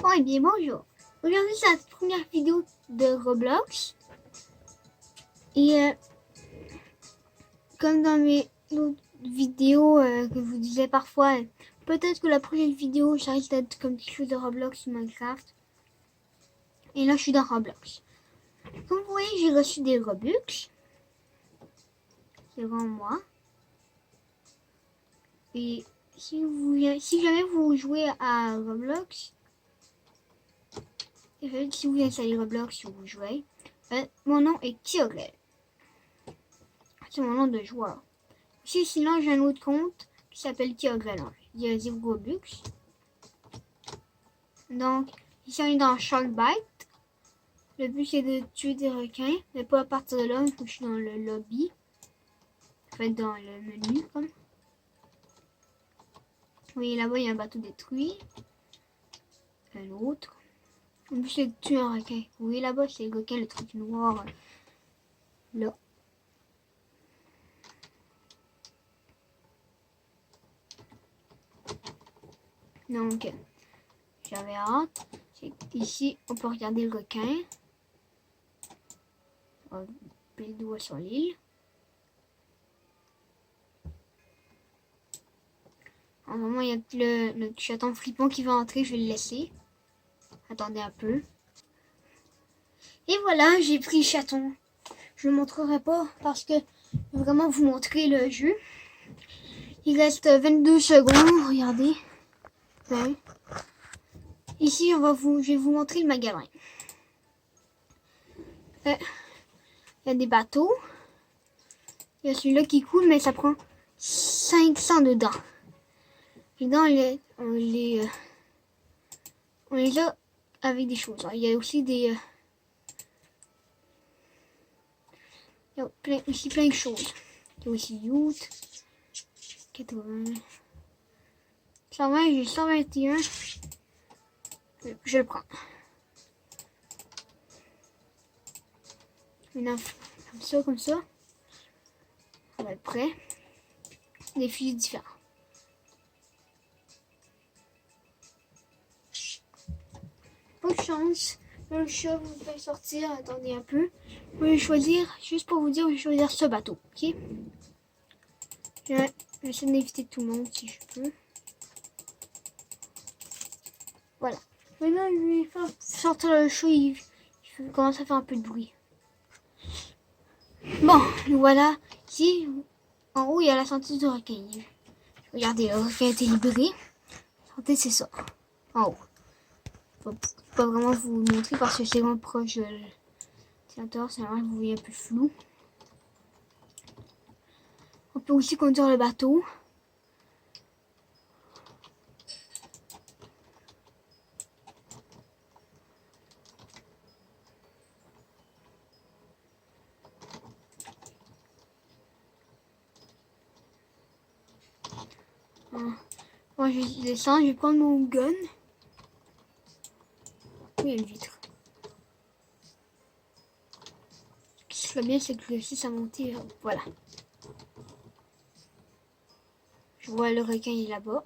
Oh et bien bonjour. Aujourd'hui c'est la première vidéo de Roblox. Et comme dans mes autres vidéos que je vous disais parfois, peut-être que la prochaine vidéo ça risque d'être comme quelque chose de Roblox ou Minecraft. Et là je suis dans Roblox. Comme vous voyez j'ai reçu des Robux. C'est vraiment moi. Et si jamais vous jouez à Roblox, si vous installez Roblox ou vous jouez, mon nom est Kyogre. C'est mon nom de joueur. Sinon, j'ai un autre compte qui s'appelle Kyogre. Il y a 0 Robux. Donc, ici on est dans Shark Bite. Le but c'est de tuer des requins, mais pas à partir de là, il faut que je suis dans le lobby. En fait, dans le menu, comme. Vous voyez là-bas, il y a un bateau détruit. Un autre. Le but c'est de tuer un requin. Vous voyez là-bas, c'est le requin, le truc noir. Là. Donc, j'avais hâte. Ici, on peut regarder le requin. On va mettre le doigt sur l'île. En ce moment, il y a notre chaton flippant qui va entrer. Je vais le laisser. Attendez un peu. Et voilà, j'ai pris le chaton. Je ne le montrerai pas parce que je vais vraiment vous montrer le jeu. Il reste 22 secondes. Regardez. Ouais. Ici, je vais vous montrer le magasin. Il y a des bateaux. Il y a celui-là qui coule, mais ça prend 500 dedans. Et dans on les a avec des choses. Il y a aussi des... il y a plein de choses. Il y a aussi Youth. 80. 120, j'ai 121. Je le prends. Maintenant, comme ça. On va être prêt. Des fusils différents. Pas de chance. Le chat vous fait sortir. Attendez un peu. Vous pouvez choisir, juste pour vous dire, je vais choisir ce bateau. Ok. Je vais essayer d'éviter tout le monde si je peux. Voilà. Maintenant, je vais faire sortir le chat. Il commence à faire un peu de bruit. Bon, voilà. Ici, en haut, il y a la santé du requin. Regardez, le requin a été libéré. La santé, c'est ça. En haut. Je ne peux pas vraiment vous montrer parce que c'est vraiment proche de l'ordinateur. C'est vraiment que vous voyez un peu flou. On peut aussi conduire le bateau. Moi, je vais descendre, je vais prendre mon gun. Oui, il y a une vitre. Ce qui serait bien, c'est que je réussisse à monter. Voilà. Je vois le requin, il est là-bas.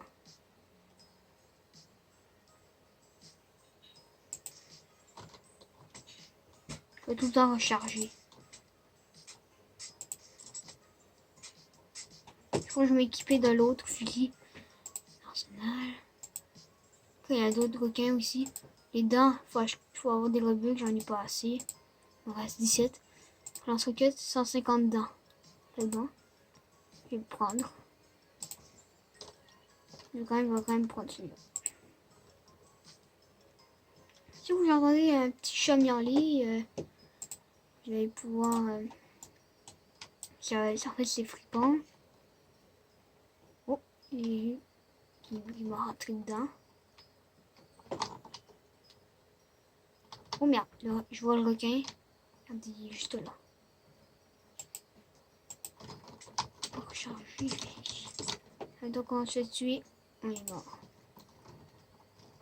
Je peux tout le temps recharger. Je crois que je vais m'équiper de l'autre fusil. Arsenal. Après, il y a d'autres requins aussi. Les dents, faut avoir des rebugs, j'en ai pas assez. Il me reste 17. Lance-roquette, 150 dents. C'est bon. Je vais le prendre. Je vais quand même prendre celui-là. Si vous entendez un petit chat miauler, vous allez pouvoir... ça fait c'est flippant. Oh, il m'a rentré dedans. Oh merde, là, je vois le requin. Regardez, il est juste là. On va recharger. Donc on se tue, on est mort.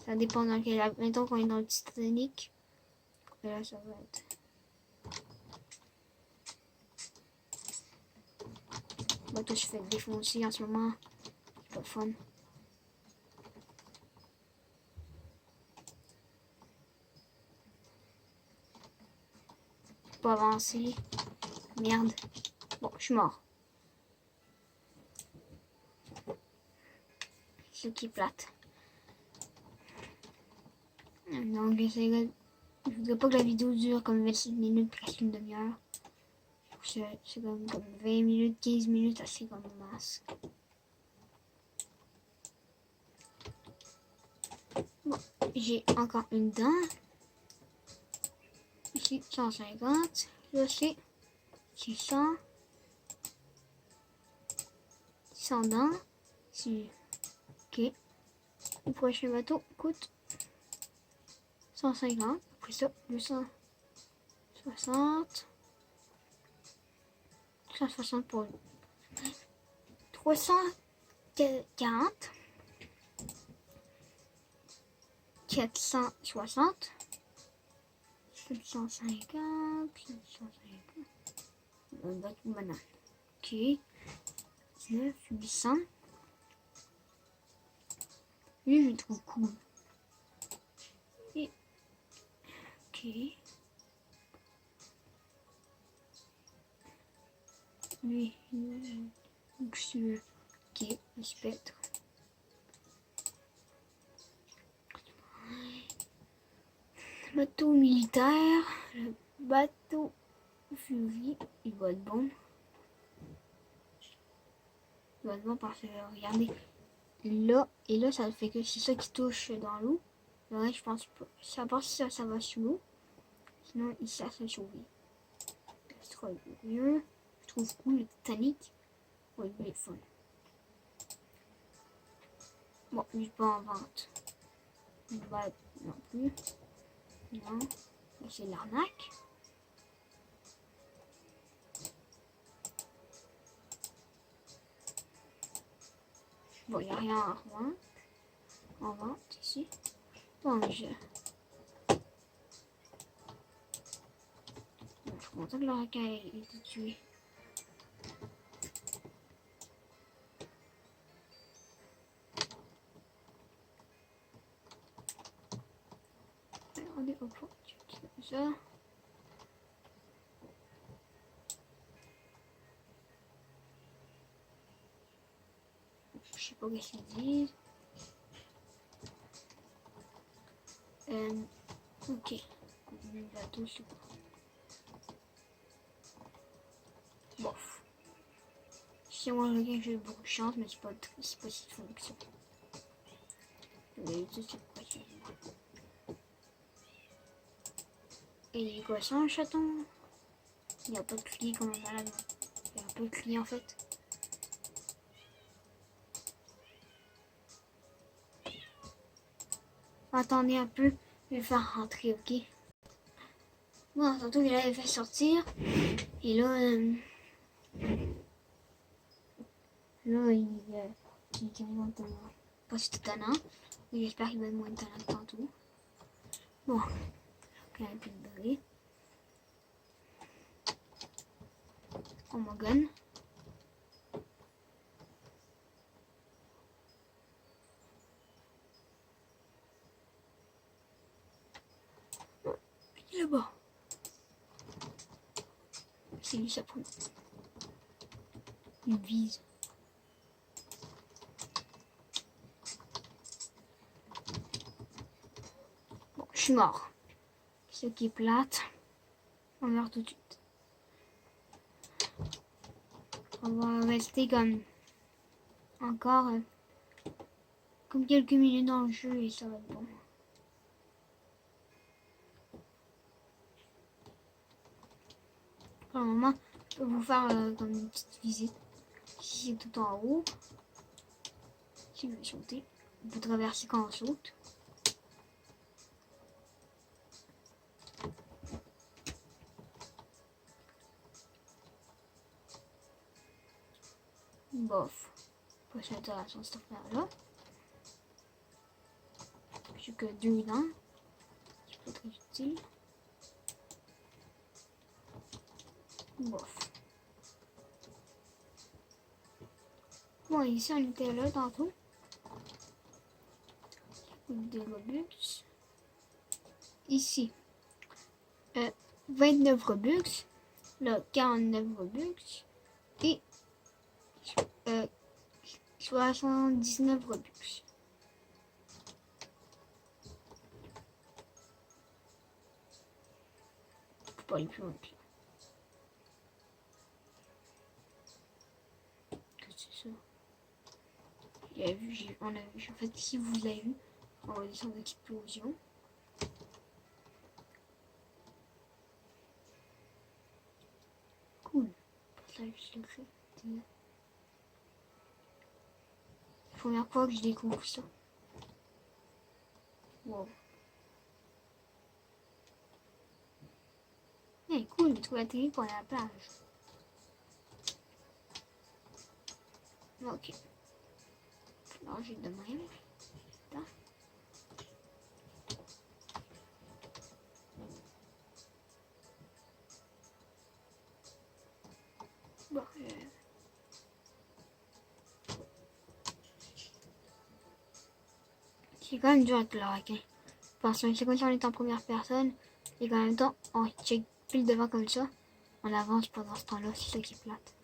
Ça dépend dans quel... Maintenant qu'on est dans le Titanic. Et là ça va être... Moi toi je fais défoncer en ce moment. C'est pas fun. pas avancer. Merde. Bon, je suis mort. Ce qui est plate. Donc, je voudrais pas que la vidéo dure comme 27 minutes, presque une demi-heure. C'est comme 20 minutes, 15 minutes, assez comme masse. Bon, j'ai encore une dent. Ici, 150. Là, c'est 600. 100 dents. Ici, ok. Le prochain bateau coûte 150. Après ça, 260. 160 pour 340. 460. 750. 750. Un bateau banane. Ok. 9, 800. Lui, je le trouve cool. Et, ok. Lui, luxueux. Ok, le spectre. Bateau militaire. Le bateau Fury. Il va être bon. Il va être bon parce que, regardez. Là, et là, ça fait que c'est ça qui touche dans l'eau. Le reste, je pense pas. Ça passe ça, ça va sous l'eau. Sinon, il ça se sauver. C'est trop mieux. Je trouve cool le Titanic. Ouais, il est fun. Bon, lui pas en vente. Bah, non plus. Non. C'est l'arnaque. Bon, il n'y a rien à revendre. En vente ici. Bon, je suis content que le requin ait été tué. Regardez, hop, ça. Je sais pas ce qu'ils disent. Ok. Le bateau, c'est quoi? Bof. Si moi le gars, j'ai eu beaucoup de chance, mais c'est pas si fun que ça. Et quoi ça, un chaton? Il n'y a pas de clients comme un malade. Il y a un peu de clients en fait. Attendez un peu, je vais faire rentrer, ok? Bon, tantôt il avait fait sortir. Et là, il était vraiment pas si tannant. J'espère qu'il va être moins tannant que tantôt. Bon, quand même un peu de bruit. On mon gun. Il est là-bas. C'est lui, ça prend. Il vise. Bon, je suis mort. Ce qui est plate. On meurt tout de suite. On va rester comme encore comme quelques minutes dans le jeu et ça va être bon. Pour le moment, je peux vous faire comme une petite visite. Ici c'est tout en haut. Si je vais sauter, on peut traverser quand on saute. Bof. Pas si intéressant cette affaire-là. J'ai que 2 dents. C'est pas très utile. Bof. Bon, ici on était là tantôt. Des Robux. Ici. 29 Robux, là 49 Robux et 79 Robux. Je peux pas aller plus loin que là. Qu'est-ce que c'est ça? On a vu, en fait, si vous l'avez vu, on va descendre d'explosion. Cool. Passage secret. Première fois que je découvre ça. Wow. Hey, cool, j'ai trouvé la télé pour aller à la plage. Ok. Alors j'ai de même. Bon, c'est quand même dur avec le requin. Parce que c'est comme si on est en première personne et qu'en même temps on check pile devant comme ça. On avance pendant ce temps-là, c'est ça qui est plate.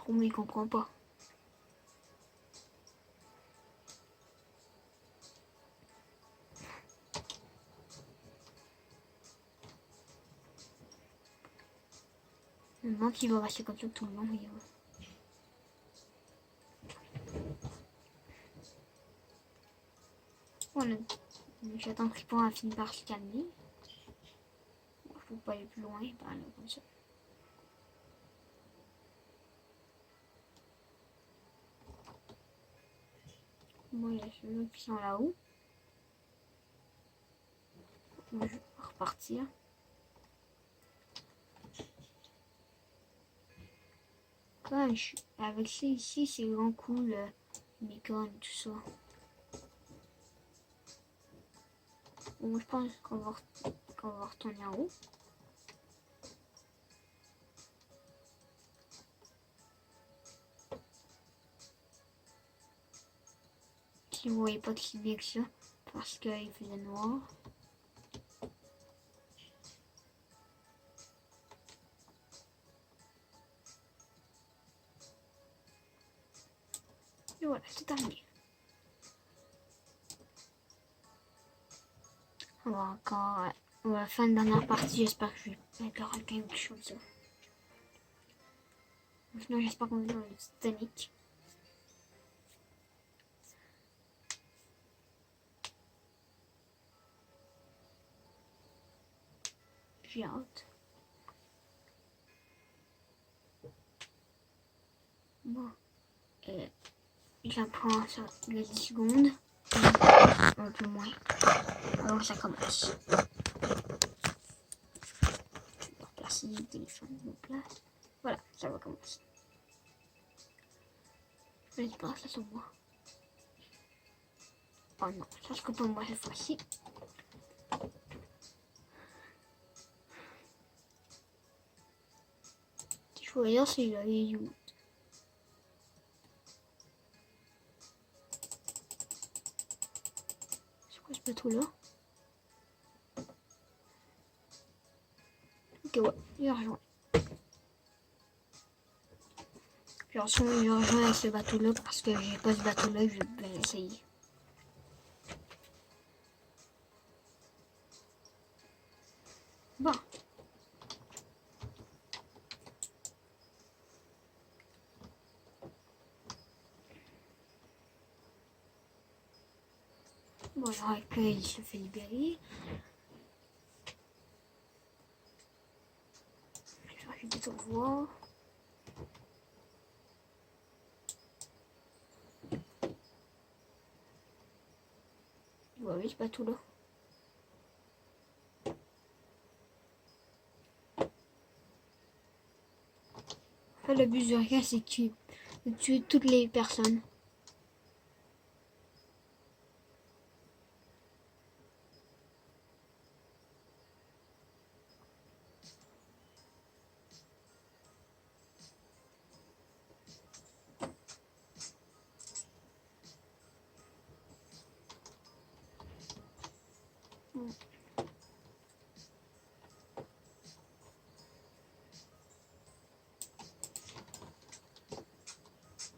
Pour moi, il comprend pas. Maintenant qu'il va rester comme ça tout le long, il va. Voilà. J'attends que Ripon a fini par se calmer. Il faut pas aller plus loin, par là, comme ça. Bon, il y a ceux qui sont là-haut. Moi, je vais repartir. Quand même, avec ça ici, c'est vraiment cool. Bacon, tout ça. Bon, je pense qu'on va retourner en haut. Si vous voyez pas si bien que ça, parce qu'il faisait noir. Et voilà, c'est terminé. On va encore... on va faire une dernière partie, j'espère que je vais mettre le requin ou quelque chose. Sinon, j'espère qu'on va dans le Titanic. J'ai hâte. Bon. J'apprends ça les 10 secondes. Un peu moins. Alors ça commence. Je vais replacer le téléphone en place. Voilà, ça va commencer. Je vais pas ça sur moi. Oh non, ça se coupe pour moi cette fois-ci. Je veux dire, c'est là, il est où? C'est quoi ce bateau-là? Ok, ouais, il a rejoint. Genre, si il rejoint avec ce bateau-là parce que j'ai pas ce bateau-là, je vais l'essayer. Bon. Bon, alors après, il se fait libérer. Je vais tout voir. Ouais, oui, ce bateau-là. Le but du requin, c'est de tuer toutes les personnes.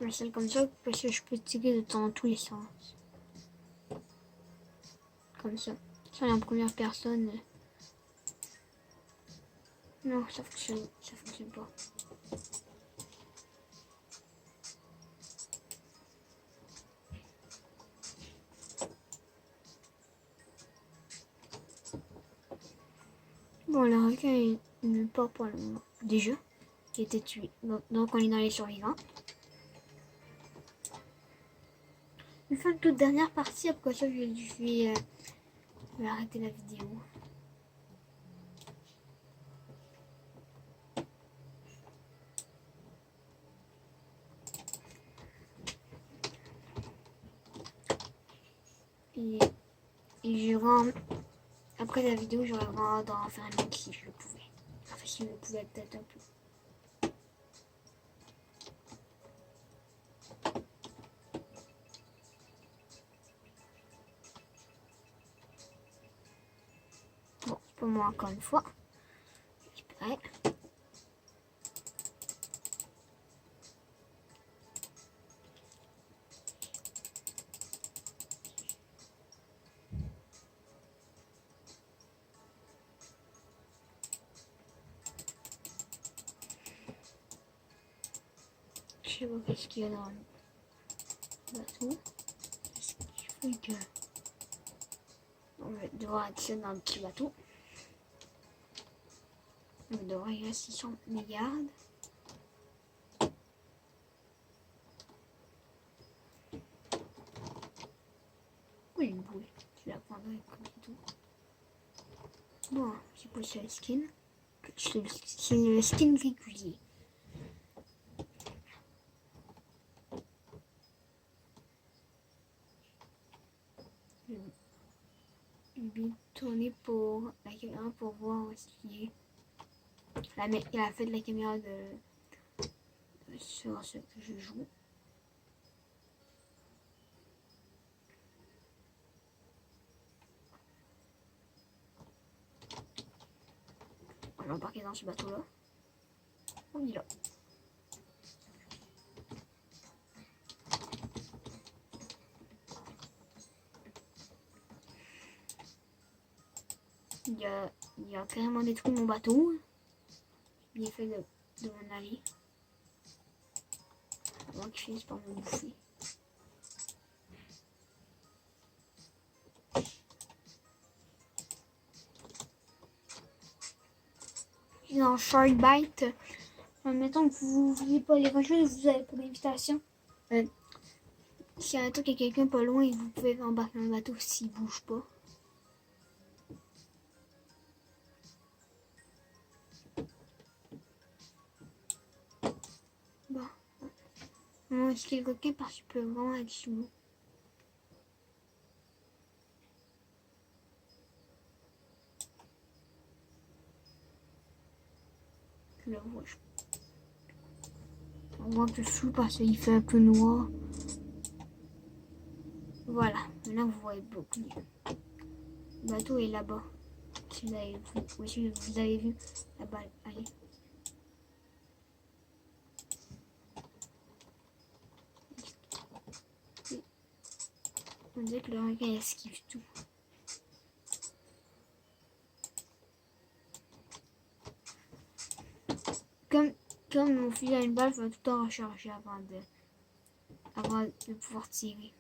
Je la selle comme ça parce que je peux tirer dans tous les sens. Comme ça. Ça, en première personne. Non, ça fonctionne pas. Bon, le requin il ne part pour le moment. Déjà, qui a été tué. Donc on est dans les survivants. Je vais faire une toute dernière partie, après ça je vais arrêter la vidéo. Et, et je rentre. Après la vidéo, j'aurais vraiment d'en faire un autre si je le pouvais. Enfin, si je le pouvais peut-être un peu. Bon, c'est pas moi encore une fois. Récupérer. Je sais pas qu'est-ce qu'il y a dans le bateau. Qu'est-ce qui fait que... On va devoir être seul dans le petit bateau. On va devoir y rester 600 milliards. Oui, une boule. Je la prendrai comme tout. Bon, j'ai posé le skin. C'est le skin régulier. Je vais tourner pour la caméra pour voir ce qui est. Il a fait de la caméra sur ce que je joue. On va embarquer dans ce bateau-là. On y va. Il y a carrément détruit mon bateau. J'ai bien fait de m'en aller. Avant qu'il finisse par me bouffer. Dans Sharkbite, admettons que vous ne vouliez pas aller rejoindre, vous n'avez pas d'invitation. Si un truc, il y a quelqu'un pas loin, vous pouvez embarquer dans le bateau s'il ne bouge pas. Bon. On va risquer le coquin parce qu'il peut vraiment être sous l'eau. Je le vois. On voit un peu flou parce qu'il fait un peu noir. Voilà, maintenant vous voyez beaucoup mieux. Le bateau est là-bas. Si vous avez vu, si vous avez vu là-bas, allez. On dirait que le requin esquive tout. Comme mon fusil à une balle, il faut tout le temps recharger avant de pouvoir tirer.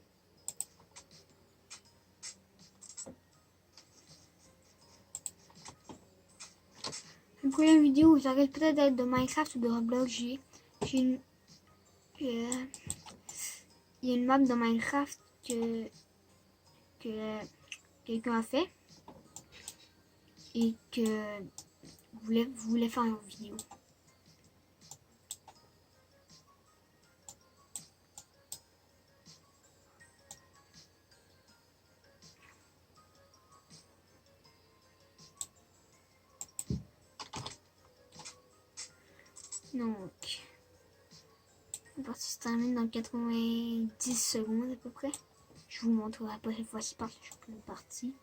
Une prochaine vidéo, ça risque peut-être d'être de Minecraft ou de Roblox. Il y a une map de Minecraft que quelqu'un a fait et que voulait faire une vidéo. Donc, la partie se termine dans 90 secondes à peu près. Je vous montrerai pas cette fois-ci parce que je suis plus une partie.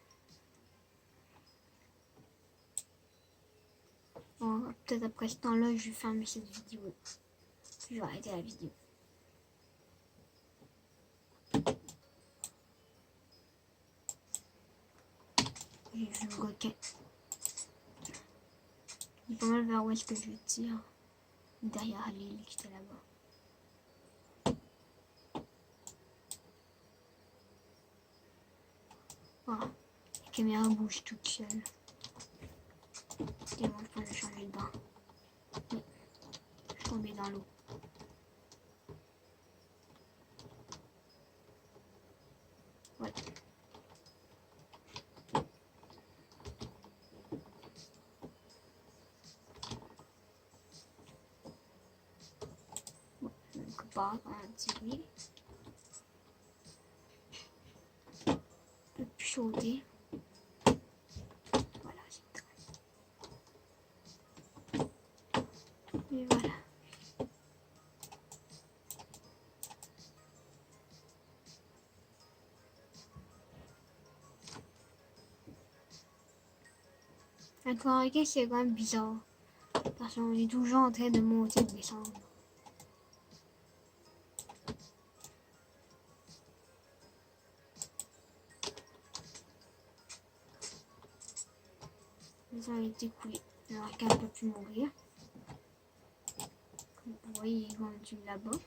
Bon, peut-être après ce temps-là, je vais fermer cette vidéo. Je vais arrêter la vidéo. Ok. Il est pas mal vers où est-ce que je tire. Derrière l'île qui était là-bas. Voilà. La caméra bouge toute seule. Et moi, je pense changer de bain. Oui. Je suis tombée dans l'eau. Voilà. Bon, donc pas un petit peu plus chaudé. Voilà, c'est très. Et voilà. Encore ok, c'est quand même bizarre. Parce qu'on est toujours en train de monter et de descendre. Ils ont été coulés. Alors qu'elle ne peut plus mourir. Comme vous voyez, ils vont du là-bas.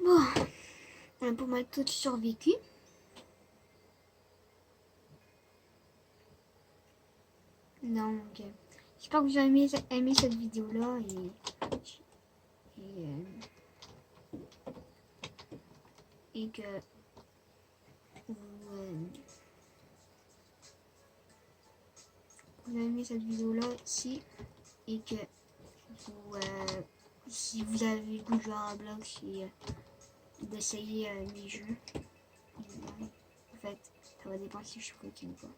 Bon, on a pas mal tout survécu. Donc, j'espère que vous avez aimé cette vidéo-là et que vous avez aimé cette vidéo-là aussi et que si vous avez le goût de jouer à Roblox et d'essayer mes jeux, en fait, ça va dépendre si je suis coquine ou pas.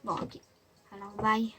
Bon, ok. Alors, bye.